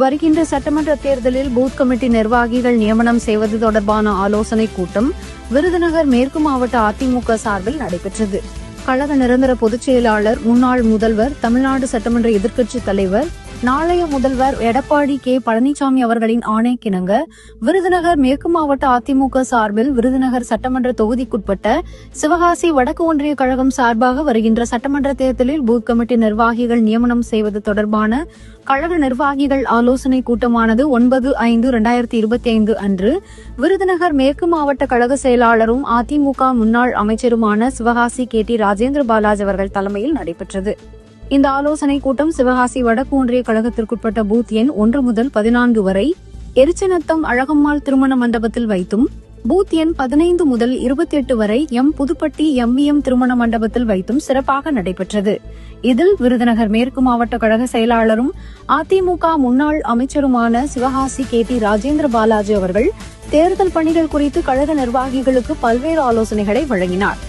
வருகின்ற சட்டமன்ற தேர்தலில் பூத் கமிட்டி நிர்வாகிகள் நியமனம் செய்வது தொடர்பான ஆலோசனைக் கூட்டம் விருதுநகர் மேற்கு மாவட்ட அதிமுக சார்பில் நடைபெற்றது. கழக நிரந்தர பொதுச் செயலாளர், முன்னாள் முதல்வர், தமிழ்நாடு சட்டமன்ற எதிர்க்கட்சித் தலைவர், நாளைய முதல்வர் எடப்பாடி கே. பழனிசாமி அவர்களின் ஆணைக்கிணங்க விருதுநகர் மேற்கு மாவட்ட அதிமுக சார்பில் விருதுநகர் சட்டமன்ற தொகுதிக்குட்பட்ட சிவகாசி வடக்கு ஒன்றிய கழகம் சார்பாக வருகின்ற சட்டமன்ற தேர்தலில் பூத் கமிட்டி நிர்வாகிகள் நியமனம் செய்வது தொடர்பான கழக நிர்வாகிகள் ஆலோசனைக் கூட்டமானது 9/5/2025 அன்று விருதுநகர் மேற்கு மாவட்ட கழக செயலாளரும் அதிமுக முன்னாள் அமைச்சருமான சிவகாசி கே.டி. ராஜேந்திர பாலாஜி அவர்கள் தலைமையில் நடைபெற்றது. இந்த ஆலோசனைக் கூட்டம் சிவகாசி வடக்கு ஒன்றிய கழகத்திற்குட்பட்ட பூத் எண் 1 முதல் 14 வரை எரிச்சநத்தம் அழகம்மாள் திருமண மண்டபத்தில் வைத்தும், பூத் எண் 15 முதல் 28 வரை புதுப்பட்டி MVM திருமண மண்டபத்தில் வைத்தும் சிறப்பாக நடைபெற்றது. இதில் விருதுநகர் மேற்கு மாவட்ட கழக செயலாளரும் அதிமுக முன்னாள் அமைச்சருமான சிவகாசி கே.டி. ராஜேந்திர பாலாஜி அவர்கள் தேர்தல் பணிகள் குறித்து கழக நிர்வாகிகளுக்கு பல்வேறு ஆலோசனைகளை வழங்கினார்.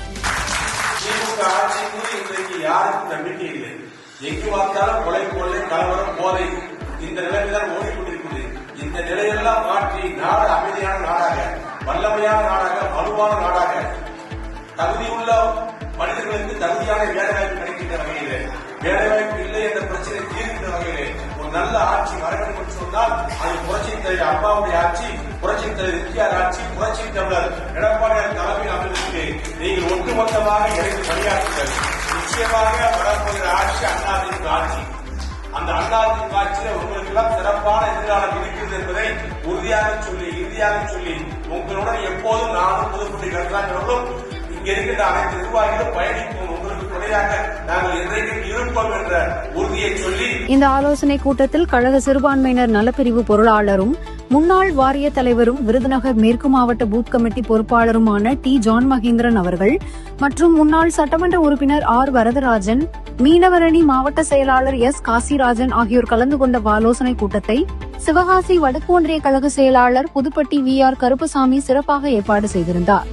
எங்கு பார்த்தாலும் கொலை, கொள்ளை, கலவரம், போதை, இந்த நிலைமைதான் ஓடிக்கொண்டிருக்கிறது. இந்த நிலையெல்லாம் மாற்றி நாடு அமைதியான நாடாக, வல்லமையான நாடாக, வலுவான நாடாக, தகுதியுள்ள மனிதர்களுக்கு தகுதியான வேலைவாய்ப்பு கிடைக்கின்ற வகையிலே, வேலைவாய்ப்பு இல்லை என்ற பிரச்சனை தீர்க்கின்ற வகையிலே ஒரு நல்ல ஆட்சி வர வேண்டும் என்று சொன்னால் அது புரட்சித் தலைவர் அம்மாவுடைய ஆட்சி, புரட்சித் தலைவர் எம்ஜிஆர் ஆட்சி, புரட்சித் தலைவர் எடப்பாடியார் தலைமையில் அமைந்திருக்கு. நீங்கள் ஒட்டுமொத்தமாக இணைந்து பணியாற்றுங்கள். நிச்சயமாக வரப்போகிற ஆட்சி அண்ணாதிமுக ஆட்சி. அந்த அண்ணாதிமுக ஆட்சியில் உங்களுக்கு எல்லாம் சிறப்பான எதிர்காலம் இருக்கிறது என்பதை உறுதியாக சொல்லி உங்களுடன் எப்போதும் நானும் புதுப்பட்டி கருத்தாங்களும் இங்க இருக்கின்ற அனைத்து நிர்வாகிகளும் பயணிக்கும். உங்களுக்கு துணையாக நாங்கள் என்றைக்கும் இருப்போம் என்ற உறுதியை சொல்லி இந்த ஆலோசனைக் கூட்டத்தில் கழக சிறுபான்மையினர் நலப்பிரிவு பொருளாளரும் முன்னாள் வாரிய தலைவரும் விருதுநகர் மேற்கு மாவட்ட பூத் கமிட்டி பொறுப்பாளருமான டி. ஜான் மகேந்திரன் அவர்கள் மற்றும் முன்னாள் சட்டமன்ற உறுப்பினர் ஆர். வரதராஜன், மீனவரணி மாவட்ட செயலாளர் எஸ். காசிராஜன் ஆகியோர் கலந்து கொண்ட ஆலோசனைக் கூட்டத்தை சிவகாசி வடக்கு ஒன்றிய கழக செயலாளர் புதுப்பட்டி VR. கருப்பசாமி சிறப்பாக ஏற்பாடு செய்திருந்தார்.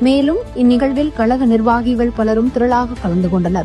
மேலும் இந்நிகழ்வில் கழக நிர்வாகிகள் பலரும் திரளாக கலந்து கொண்டனர்.